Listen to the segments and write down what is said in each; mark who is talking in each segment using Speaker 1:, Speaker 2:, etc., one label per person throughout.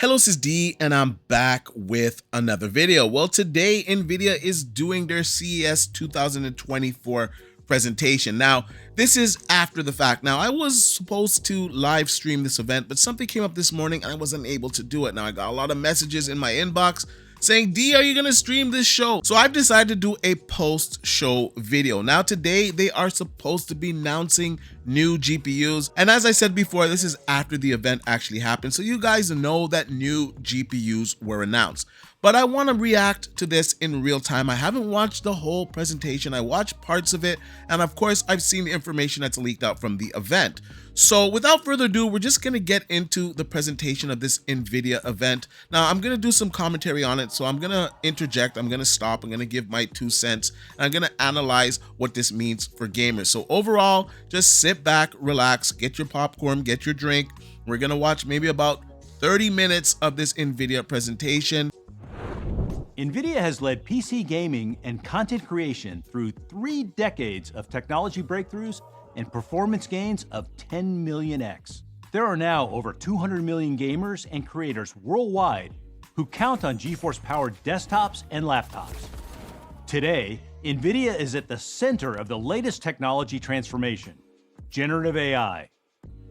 Speaker 1: Hello, this is D, and I'm back with another video. Well, today Nvidia is doing their CES 2024 presentation. Now, this is after the fact. Now, I was supposed to live stream this event, but something came up this morning and I wasn't able to do it. Now, I got a lot of messages in my inbox saying, D, are you going to stream this show? So I've decided to do a post-show video. Now today, they are supposed to be announcing new GPUs. And as I said before, this is after the event actually happened. So you guys know that new GPUs were announced. But I want to react to this in real time. I haven't watched the whole presentation. I watched parts of it. And of course, I've seen the information that's leaked out from the event. So without further ado, we're just going to get into the presentation of this Nvidia event. Now, I'm going to do some commentary on it. So I'm going to interject. I'm going to stop. I'm going to give my 2 cents. And I'm going to analyze what this means for gamers. So overall, just sit back, relax, get your popcorn, get your drink. We're going to watch maybe about 30 minutes of this Nvidia presentation.
Speaker 2: Nvidia has led PC gaming and content creation through 3 decades of technology breakthroughs and performance gains of 10 million X. There are now over 200 million gamers and creators worldwide who count on GeForce-powered desktops and laptops. Today, Nvidia is at the center of the latest technology transformation, generative AI.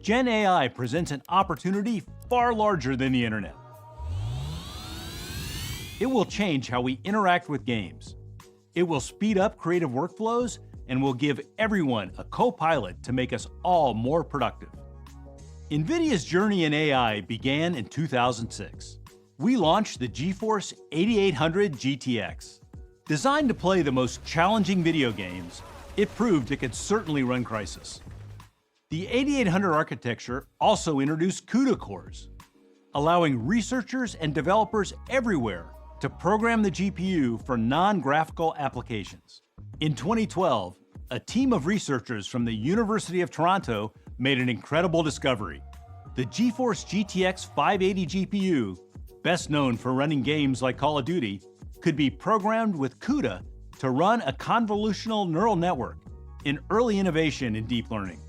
Speaker 2: Gen AI presents an opportunity far larger than the internet. It will change how we interact with games. It will speed up creative workflows and will give everyone a co-pilot to make us all more productive. NVIDIA's journey in AI began in 2006. We launched the GeForce 8800 GTX. Designed to play the most challenging video games, it proved it could certainly run Crysis. The 8800 architecture also introduced CUDA cores, allowing researchers and developers everywhere to program the GPU for non-graphical applications. In 2012, a team of researchers from the University of Toronto made an incredible discovery. The GeForce GTX 580 GPU, best known for running games like Call of Duty, could be programmed with CUDA to run a convolutional neural network, an early innovation in deep learning.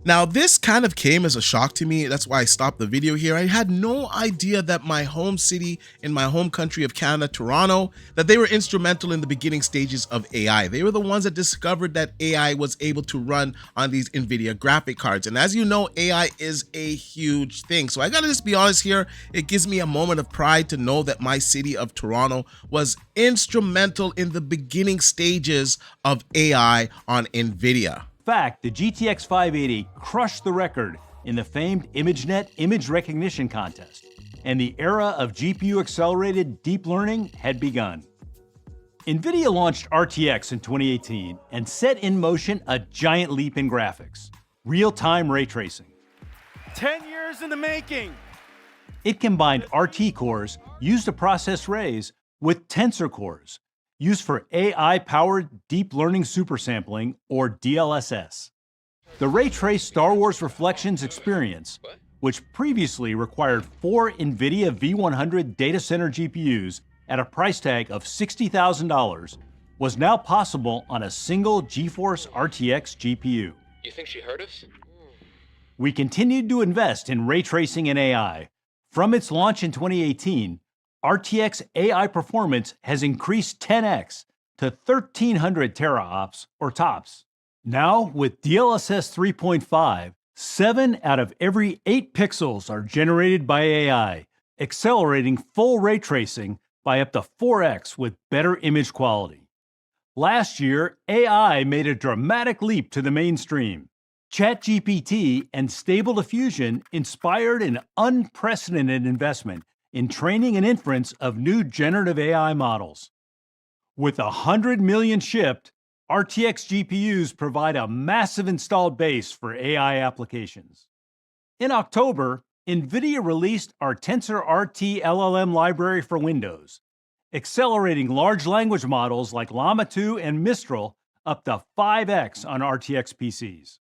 Speaker 1: Now, this kind of came as a shock to me. That's why I stopped the video here. I had no idea that my home city in my home country of Canada, Toronto, that they were instrumental in the beginning stages of AI. They were the ones that discovered that AI was able to run on these Nvidia graphic cards. And as you know, AI is a huge thing. So I gotta just be honest here. It gives me a moment of pride to know that my city of Toronto was instrumental in the beginning stages of AI on Nvidia.
Speaker 2: In fact, the GTX 580 crushed the record in the famed ImageNet image recognition contest, and the era of GPU-accelerated deep learning had begun. NVIDIA launched RTX in 2018 and set in motion a giant leap in graphics, real-time ray tracing.
Speaker 3: 10 years in the making!
Speaker 2: It combined RT cores used to process rays with tensor cores, used for AI-powered deep learning supersampling, or DLSS. The Ray Trace Star Wars Reflections experience, which previously required 4 NVIDIA V100 data center GPUs at a price tag of $60,000, was now possible on a single GeForce RTX GPU.
Speaker 4: You think she heard us?
Speaker 2: We continued to invest in ray tracing and AI. From its launch in 2018, RTX AI performance has increased 10x to 1300 teraops or TOPS. Now, with DLSS 3.5, 7 out of every 8 pixels are generated by AI, accelerating full ray tracing by up to 4x with better image quality. Last year, AI made a dramatic leap to the mainstream. ChatGPT and Stable Diffusion inspired an unprecedented investment in training and inference of new generative AI models. With 100 million shipped, RTX GPUs provide a massive installed base for AI applications. In October, NVIDIA released our TensorRT LLM library for Windows, accelerating large language models like Llama 2 and Mistral up to 5x on RTX PCs.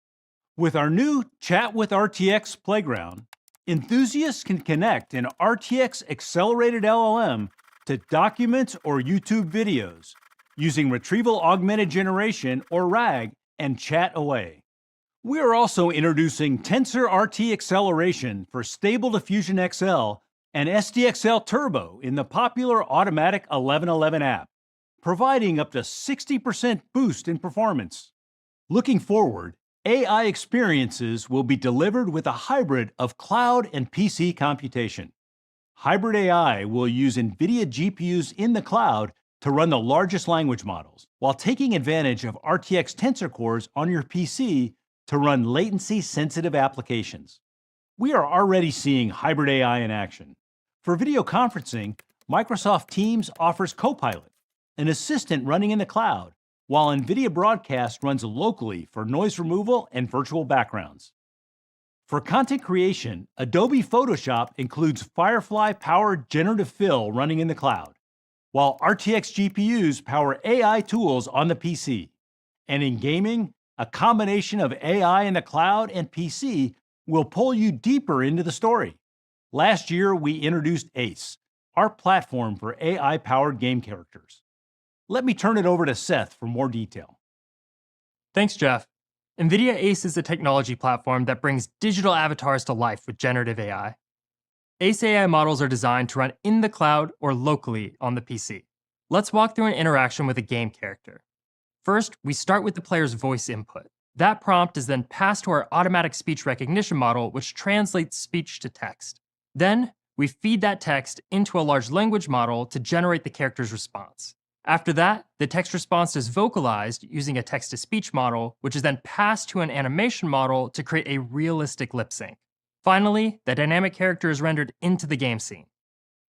Speaker 2: With our new Chat with RTX playground, enthusiasts can connect an RTX accelerated LLM to documents or YouTube videos using Retrieval Augmented Generation or RAG and chat away. We are also introducing TensorRT acceleration for Stable Diffusion XL and SDXL Turbo in the popular Automatic 1111 app, providing up to 60% boost in performance. Looking forward, AI experiences will be delivered with a hybrid of cloud and PC computation. Hybrid AI will use Nvidia GPUs in the cloud to run the largest language models, while taking advantage of RTX tensor cores on your PC to run latency-sensitive applications. We are already seeing hybrid AI in action. For video conferencing, Microsoft Teams offers Copilot, an assistant running in the cloud, while NVIDIA Broadcast runs locally for noise removal and virtual backgrounds. For content creation, Adobe Photoshop includes Firefly-powered generative fill running in the cloud, while RTX GPUs power AI tools on the PC. And in gaming, a combination of AI in the cloud and PC will pull you deeper into the story. Last year, we introduced Ace, our platform for AI-powered game characters. Let me turn it over to Seth for more detail.
Speaker 4: Thanks, Jeff. Nvidia Ace is a technology platform that brings digital avatars to life with generative AI. Ace AI models are designed to run in the cloud or locally on the PC. Let's walk through an interaction with a game character. First, we start with the player's voice input. That prompt is then passed to our automatic speech recognition model, which translates speech to text. Then, we feed that text into a large language model to generate the character's response. After that, the text response is vocalized using a text-to-speech model, which is then passed to an animation model to create a realistic lip sync. Finally, the dynamic character is rendered into the game scene.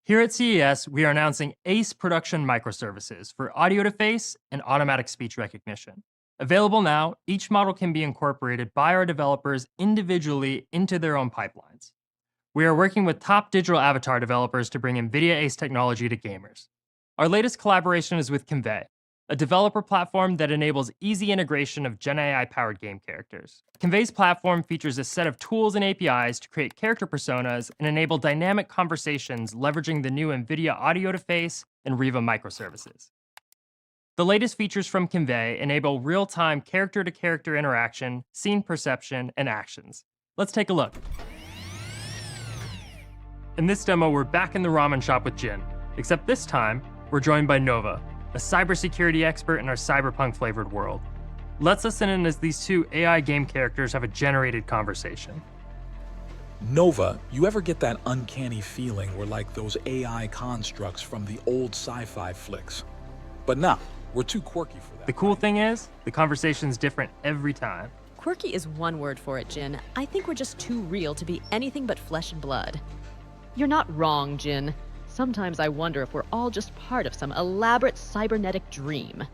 Speaker 4: Here at CES, we are announcing Ace production microservices for audio-to-face and automatic speech recognition. Available now, each model can be incorporated by our developers individually into their own pipelines. We are working with top digital avatar developers to bring NVIDIA Ace technology to gamers. Our latest collaboration is with Convey, a developer platform that enables easy integration of Gen AI-powered game characters. Convey's platform features a set of tools and APIs to create character personas and enable dynamic conversations leveraging the new NVIDIA Audio-to-Face and Riva microservices. The latest features from Convey enable real-time character-to-character interaction, scene perception, and actions. Let's take a look. In this demo, we're back in the ramen shop with Jin, except this time, we're joined by Nova, a cybersecurity expert in our cyberpunk-flavored world. Let's listen in as these two AI game characters have a generated conversation.
Speaker 5: Nova, you ever get that uncanny feeling we're like those AI constructs from the old sci-fi flicks? But nah, we're too quirky for that.
Speaker 4: The cool thing is, the conversation's different every time.
Speaker 6: Quirky is one word for it, Jin. I think we're just too real to be anything but flesh and blood. You're not wrong, Jin. Sometimes I wonder if we're all just part of some elaborate cybernetic dream.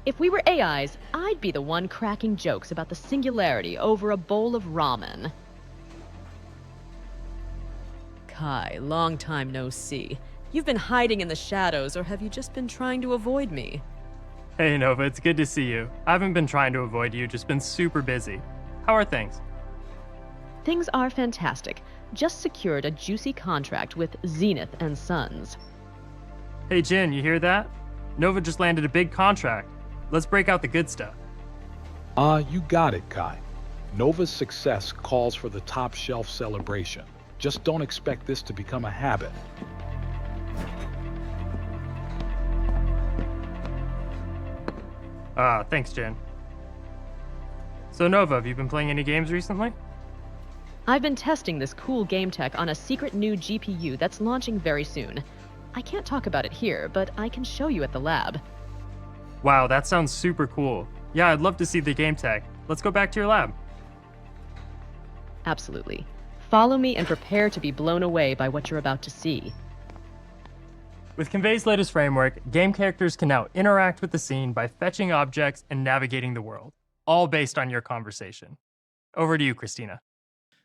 Speaker 6: If we were AIs, I'd be the one cracking jokes about the singularity over a bowl of ramen. Kai, long time no see. You've been hiding in the shadows, or have you just been trying to avoid me?
Speaker 4: Hey Nova, it's good to see you. I haven't been trying to avoid you, just been super busy. How are things?
Speaker 6: Things are fantastic. Just secured a juicy contract with Zenith and Sons.
Speaker 4: Hey Jin, you hear that? Nova just landed a big contract. Let's break out the good stuff.
Speaker 5: You got it, Kai. Nova's success calls for the top shelf celebration. Just don't expect this to become a habit.
Speaker 4: Thanks, Jin. So Nova, have you been playing any games recently?
Speaker 6: I've been testing this cool game tech on a secret new GPU that's launching very soon. I can't talk about it here, but I can show you at the lab.
Speaker 4: Wow, that sounds super cool. Yeah, I'd love to see the game tech. Let's go back to your lab.
Speaker 6: Absolutely. Follow me and prepare to be blown away by what you're about to see.
Speaker 4: With Convey's latest framework, game characters can now interact with the scene by fetching objects and navigating the world, all based on your conversation. Over to you, Christina.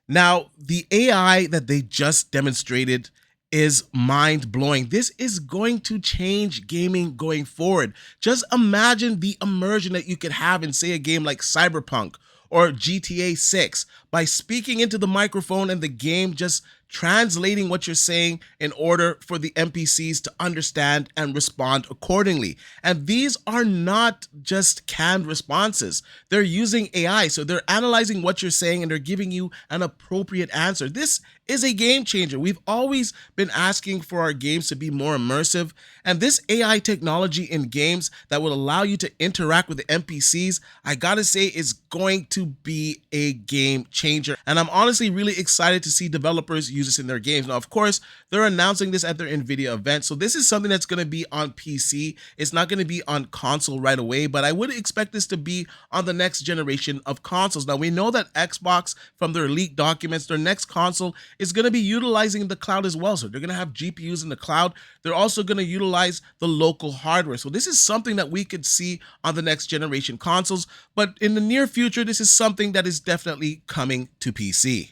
Speaker 1: Now, the AI that they just demonstrated is mind-blowing. This is going to change gaming going forward. Just imagine the immersion that you could have in, say, a game like Cyberpunk or GTA 6 by speaking into the microphone, and the game just translating what you're saying in order for the NPCs to understand and respond accordingly. And these are not just canned responses. They're using AI. So they're analyzing what you're saying and they're giving you an appropriate answer. This is a game changer. We've always been asking for our games to be more immersive, and this AI technology in games that will allow you to interact with the NPCs, I gotta say, is going to be a game changer. And I'm honestly really excited to see developers use this in their games. Now, of course, they're announcing this at their Nvidia event, so this is something that's gonna be on PC. It's not gonna be on console right away, but I would expect this to be on the next generation of consoles. Now, we know that Xbox, from their leaked documents, their next console is going to be utilizing the cloud as well. So they're going to have GPUs in the cloud. They're also going to utilize the local hardware. So this is something that we could see on the next generation consoles. But in the near future, this is something that is definitely coming to PC.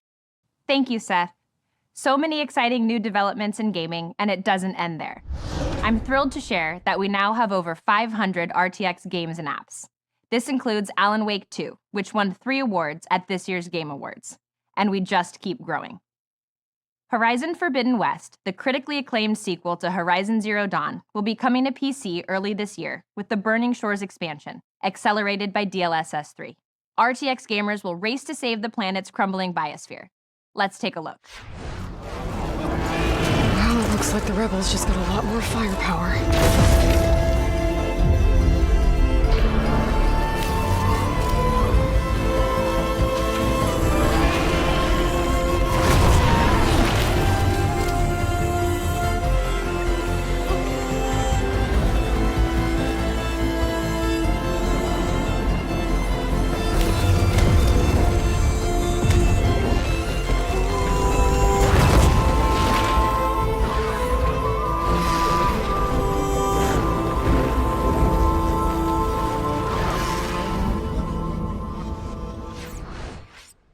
Speaker 7: Thank you, Seth. So many exciting new developments in gaming, and it doesn't end there. I'm thrilled to share that we now have over 500 RTX games and apps. This includes Alan Wake 2, which won 3 awards at this year's Game Awards. And we just keep growing. Horizon Forbidden West, the critically acclaimed sequel to Horizon Zero Dawn, will be coming to PC early this year with the Burning Shores expansion, accelerated by DLSS 3. RTX gamers will race to save the planet's crumbling biosphere. Let's take a look.
Speaker 8: Well, it looks like the rebels just got a lot more firepower.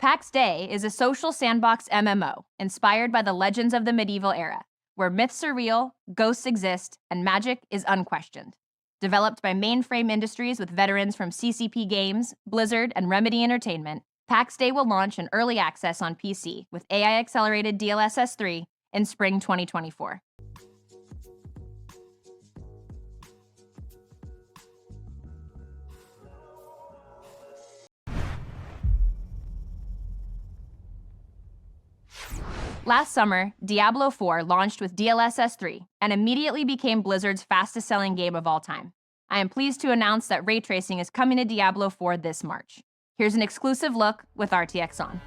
Speaker 7: PAX Day is a social sandbox MMO inspired by the legends of the medieval era, where myths are real, ghosts exist, and magic is unquestioned. Developed by Mainframe Industries with veterans from CCP Games, Blizzard, and Remedy Entertainment, PAX Day will launch in early access on PC with AI-accelerated DLSS 3 in spring 2024. Last summer, Diablo 4 launched with DLSS 3 and immediately became Blizzard's fastest-selling game of all time. I am pleased to announce that ray tracing is coming to Diablo 4 this March. Here's an exclusive look with RTX on.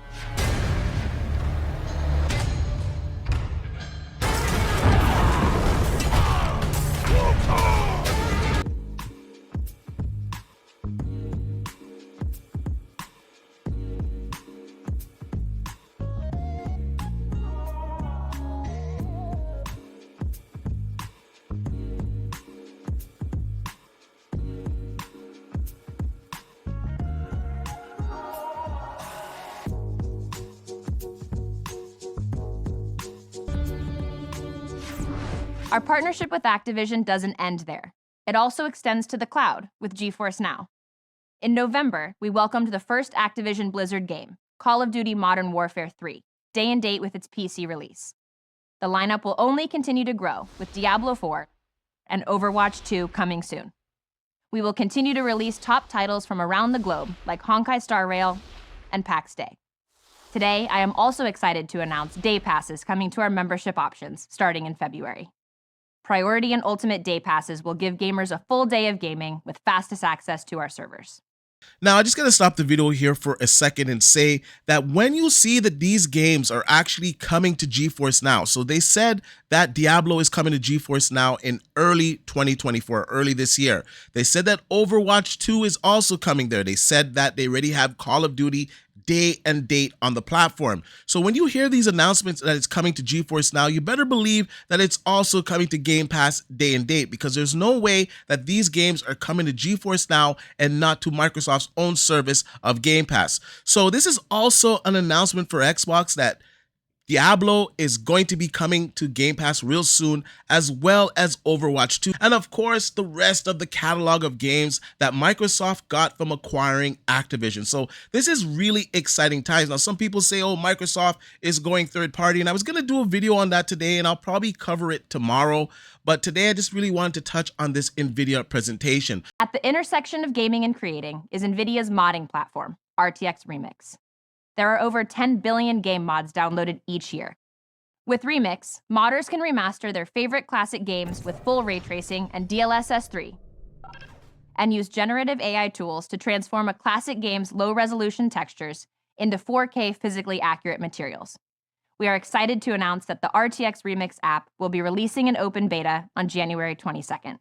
Speaker 7: Our partnership with Activision doesn't end there. It also extends to the cloud with GeForce Now. In November, we welcomed the first Activision Blizzard game, Call of Duty Modern Warfare 3, day and date with its PC release. The lineup will only continue to grow with Diablo 4 and Overwatch 2 coming soon. We will continue to release top titles from around the globe like Honkai Star Rail and PAX Day. Today, I am also excited to announce Day Passes coming to our membership options starting in February. Priority and Ultimate Day Passes will give gamers a full day of gaming with fastest access to our servers.
Speaker 1: Now, I just got to stop the video here for a second and say that when you see that these games are actually coming to GeForce Now, so they said that Diablo is coming to GeForce Now in early 2024, early this year. They said that Overwatch 2 is also coming there. They said that they already have Call of Duty day and date on the platform. So when you hear these announcements that it's coming to GeForce Now, you better believe that it's also coming to Game Pass day and date, because there's no way that these games are coming to GeForce Now and not to Microsoft's own service of Game Pass. So this is also an announcement for Xbox that Diablo is going to be coming to Game Pass real soon, as well as Overwatch 2, and of course the rest of the catalog of games that Microsoft got from acquiring Activision. So this is really exciting times. Now some people say, oh, Microsoft is going third party, and I was going to do a video on that today, and I'll probably cover it tomorrow, but today I just really wanted to touch on this Nvidia presentation.
Speaker 7: At the intersection of gaming and creating is Nvidia's modding platform, RTX Remix. There are over 10 billion game mods downloaded each year. With Remix, modders can remaster their favorite classic games with full ray tracing and DLSS 3, and use generative AI tools to transform a classic game's low-resolution textures into 4K physically accurate materials. We are excited to announce that the RTX Remix app will be releasing in open beta on January 22nd.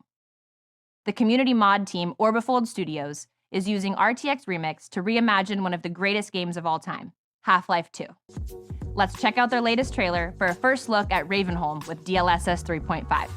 Speaker 7: The community mod team Orbifold Studios is using RTX Remix to reimagine one of the greatest games of all time, Half-Life 2. Let's check out their latest trailer for a first look at Ravenholm with DLSS 3.5.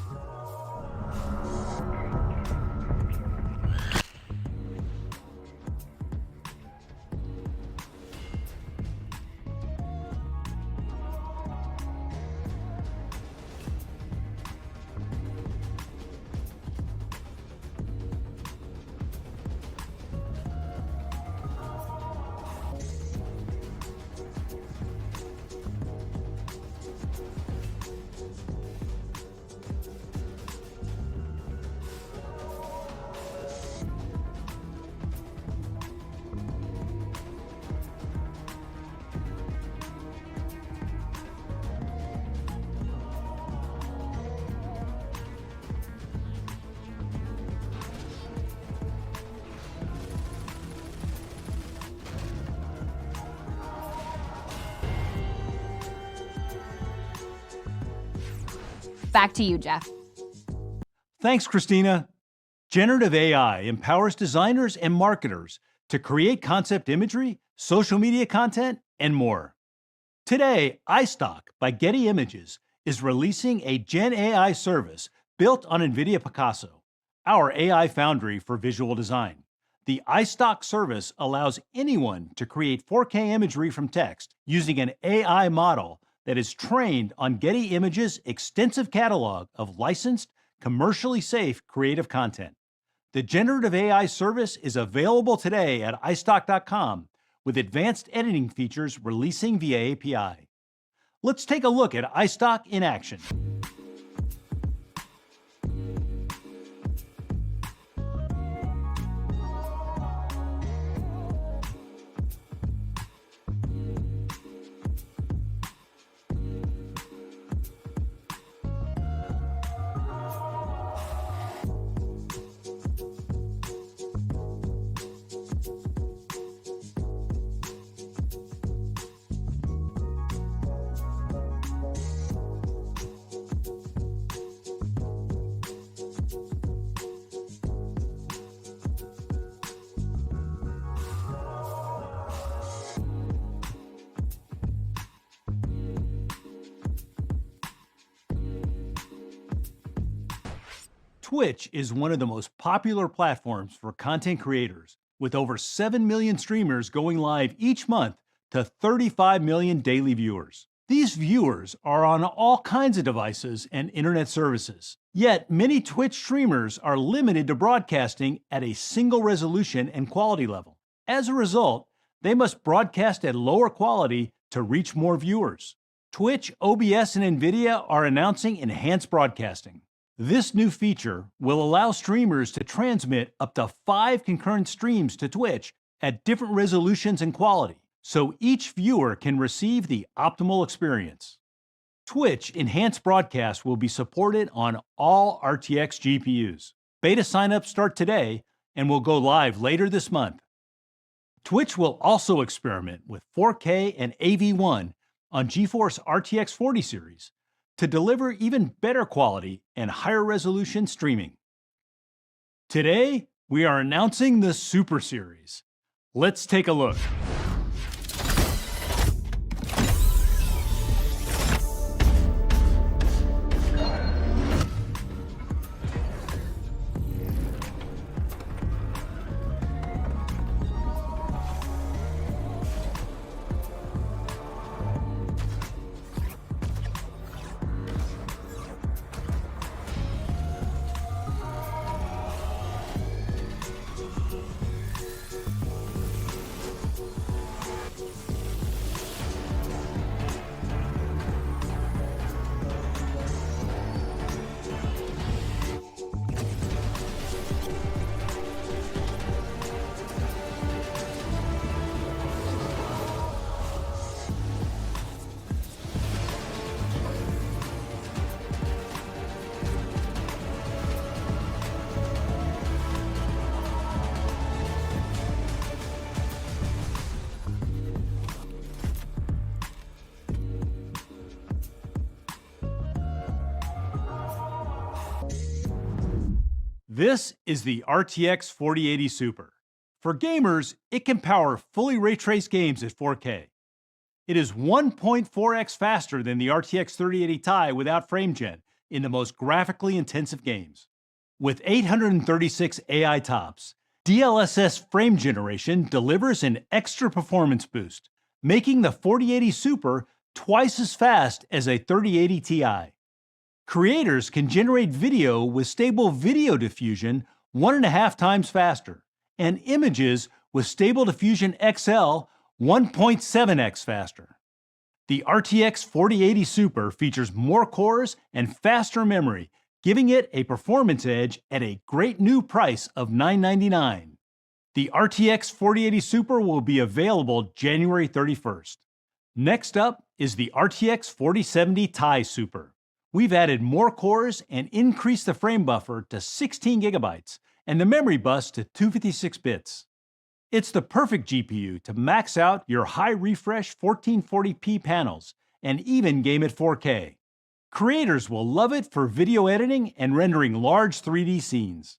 Speaker 7: Back to you, Jeff.
Speaker 2: Thanks, Christina. Generative AI empowers designers and marketers to create concept imagery, social media content, and more. Today, iStock by Getty Images is releasing a Gen AI service built on Nvidia Picasso, our AI foundry for visual design. The iStock service allows anyone to create 4K imagery from text using an AI model that is trained on Getty Images' extensive catalog of licensed, commercially safe creative content. The generative AI service is available today at iStock.com with advanced editing features releasing via API. Let's take a look at iStock in action. Twitch is one of the most popular platforms for content creators, with over 7 million streamers going live each month to 35 million daily viewers. These viewers are on all kinds of devices and internet services. Yet, many Twitch streamers are limited to broadcasting at a single resolution and quality level. As a result, they must broadcast at lower quality to reach more viewers. Twitch, OBS, and Nvidia are announcing enhanced broadcasting. This new feature will allow streamers to transmit up to 5 concurrent streams to Twitch at different resolutions and quality, so each viewer can receive the optimal experience. Twitch Enhanced Broadcast will be supported on all RTX GPUs. Beta signups start today and will go live later this month. Twitch will also experiment with 4K and AV1 on GeForce RTX 40 series to deliver even better quality and higher resolution streaming. Today, we are announcing the Super Series. Let's take a look. This is the RTX 4080 Super. For gamers, it can power fully ray-traced games at 4K. It is 1.4x faster than the RTX 3080 Ti without FrameGen in the most graphically intensive games. With 836 AI TOPS, DLSS frame generation delivers an extra performance boost, making the 4080 Super twice as fast as a 3080 Ti. Creators can generate video with stable video diffusion 1.5 times faster, and images with stable diffusion XL 1.7x faster. The RTX 4080 Super features more cores and faster memory, giving it a performance edge at a great new price of $999. The RTX 4080 Super will be available January 31st. Next up is the RTX 4070 Ti Super. We've added more cores and increased the frame buffer to 16 gigabytes and the memory bus to 256 bits. It's the perfect GPU to max out your high refresh 1440p panels and even game at 4K. Creators will love it for video editing and rendering large 3D scenes.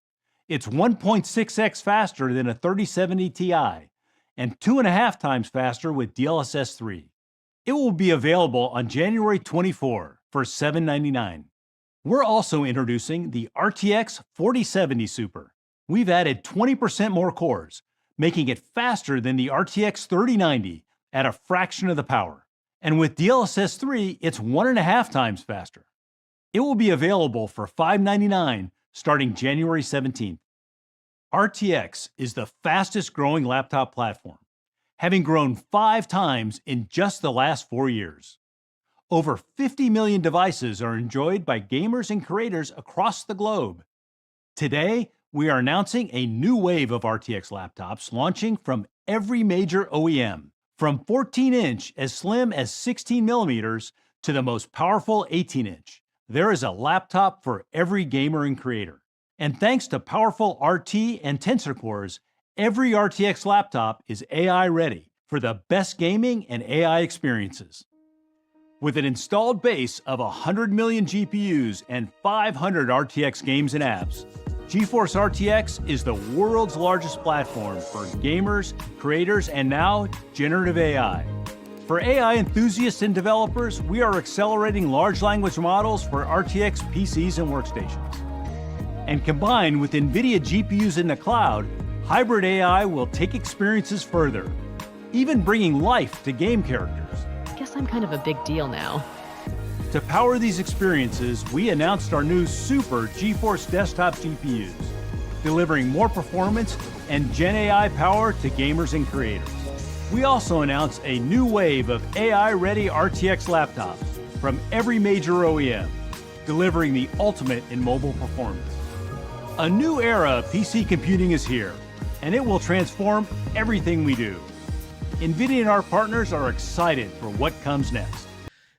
Speaker 2: It's 1.6x faster than a 3070 Ti and 2.5 times faster with DLSS 3. It will be available on January 24 for $799. We're also introducing the RTX 4070 Super. We've added 20% more cores, making it faster than the RTX 3090 at a fraction of the power. And with DLSS 3, it's 1.5 times faster. It will be available for $599 starting January 17th. RTX is the fastest growing laptop platform, having grown 5 times in just the last 4 years. Over 50 million devices are enjoyed by gamers and creators across the globe. Today, we are announcing a new wave of RTX laptops launching from every major OEM, from 14-inch as slim as 16 millimeters to the most powerful 18-inch. There is a laptop for every gamer and creator. And thanks to powerful RT and Tensor cores, every RTX laptop is AI ready for the best gaming and AI experiences. With an installed base of 100 million GPUs and 500 RTX games and apps, GeForce RTX is the world's largest platform for gamers, creators, and now generative AI. For AI enthusiasts and developers, we are accelerating large language models for RTX PCs and workstations. And combined with Nvidia GPUs in the cloud, hybrid AI will take experiences further, even bringing life to game characters.
Speaker 6: Guess I'm kind of a big deal now.
Speaker 2: To power these experiences, we announced our new Super GeForce Desktop GPUs, delivering more performance and Gen AI power to gamers and creators. We also announced a new wave of AI-ready RTX laptops from every major OEM, delivering the ultimate in mobile performance. A new era of PC computing is here, and it will transform everything we do. Nvidia and our partners are excited for what comes next.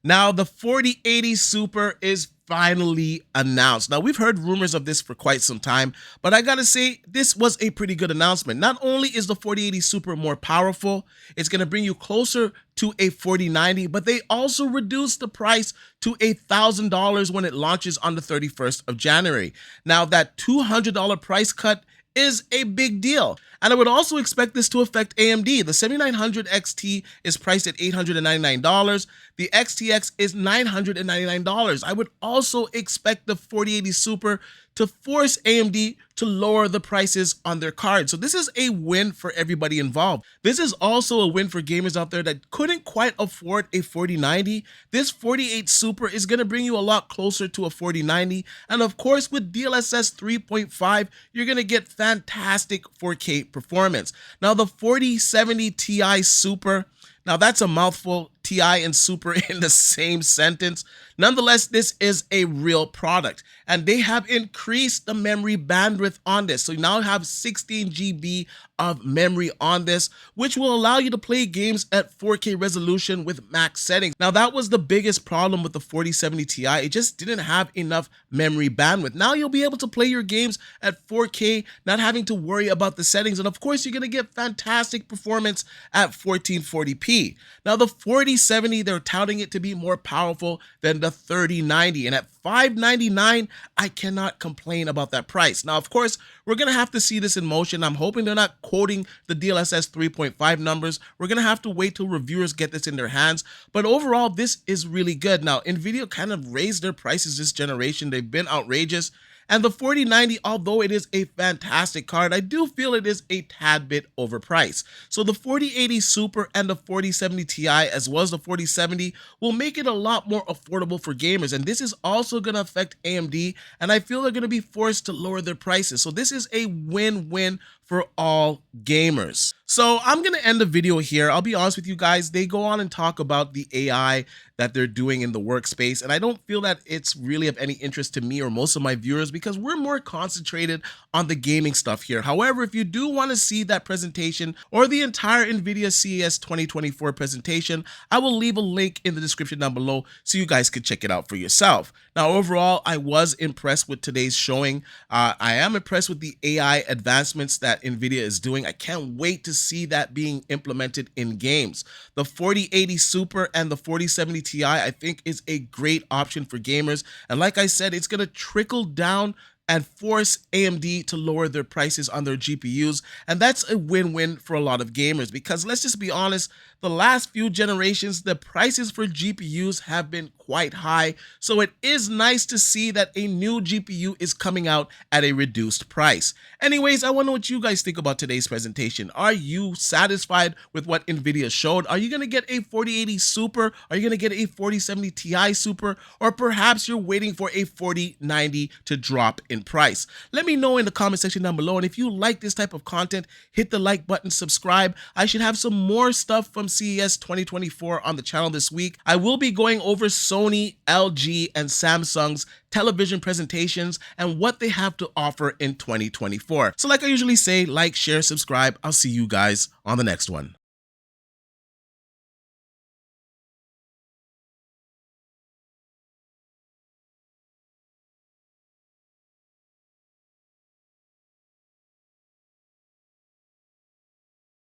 Speaker 1: Now, the 4080 Super is finally announced. Now, we've heard rumors of this for quite some time, but I gotta say, this was a pretty good announcement. Not only is the 4080 Super more powerful, it's gonna bring you closer to a 4090, but they also reduced the price to $1,000 when it launches on the 31st of January. Now, that $200 price cut is a big deal. And I would also expect this to affect AMD. The 7900 XT is priced at $899. The XTX is $999. I would also expect the 4080 Super to force AMD to lower the prices on their cards. So this is a win for everybody involved. This is also a win for gamers out there that couldn't quite afford a 4090. This 4080 Super is going to bring you a lot closer to a 4090. And of course, with DLSS 3.5, you're going to get fantastic 4K performance. Now, the 4070 Ti Super, now that's a mouthful, Ti and Super in the same sentence. Nonetheless, this is a real product, and they have increased the memory bandwidth on this. So you now have 16 GB of memory on this, which will allow you to play games at 4K resolution with max settings. Now, that was the biggest problem with the 4070 Ti. It just didn't have enough memory bandwidth. Now you'll be able to play your games at 4K, not having to worry about the settings. And of course, you're going to get fantastic performance at 1440p. Now, the 4070, they're touting it to be more powerful than the 3090. And at $599, I cannot complain about that price. Now, of course, we're going to have to see this in motion. I'm hoping they're not quoting the DLSS 3.5 numbers. We're going to have to wait till reviewers get this in their hands. But overall, this is really good. Now, Nvidia kind of raised their prices this generation. They've been outrageous. And the 4090, although it is a fantastic card, I do feel it is a tad bit overpriced. So the 4080 Super and the 4070 Ti, as well as the 4070, will make it a lot more affordable for gamers. And this is also going to affect AMD, and I feel they're going to be forced to lower their prices. So this is a win-win for all gamers. So I'm going to end the video here. I'll be honest with you guys, they go on and talk about the AI that they're doing in the workspace, and I don't feel that it's really of any interest to me or most of my viewers because we're more concentrated on the gaming stuff here. However, if you do want to see that presentation or the entire Nvidia CES 2024 presentation, I will leave a link in the description down below so you guys could check it out for yourself. Now, overall, I was impressed with today's showing. I am impressed with the AI advancements that Nvidia is doing. I can't wait to see that being implemented in games. The 4080 Super and the 4070 Ti, I think, is a great option for gamers. And like I said, it's going to trickle down and force AMD to lower their prices on their GPUs. And that's a win-win for a lot of gamers because let's just be honest, the last few generations, the prices for GPUs have been quite high. So it is nice to see that a new GPU is coming out at a reduced price. Anyways, I want to know what you guys think about today's presentation. Are you satisfied with what Nvidia showed? Are you going to get a 4080 Super? Are you going to get a 4070 Ti Super? Or perhaps you're waiting for a 4090 to drop in price? Let me know in the comment section down below. And if you like this type of content, hit the like button, subscribe. I should have some more stuff from CES 2024 on the channel this week. I will be going over Sony, LG, and Samsung's television presentations and what they have to offer in 2024. So like I usually say, like, share, subscribe. I'll see you guys on the next one.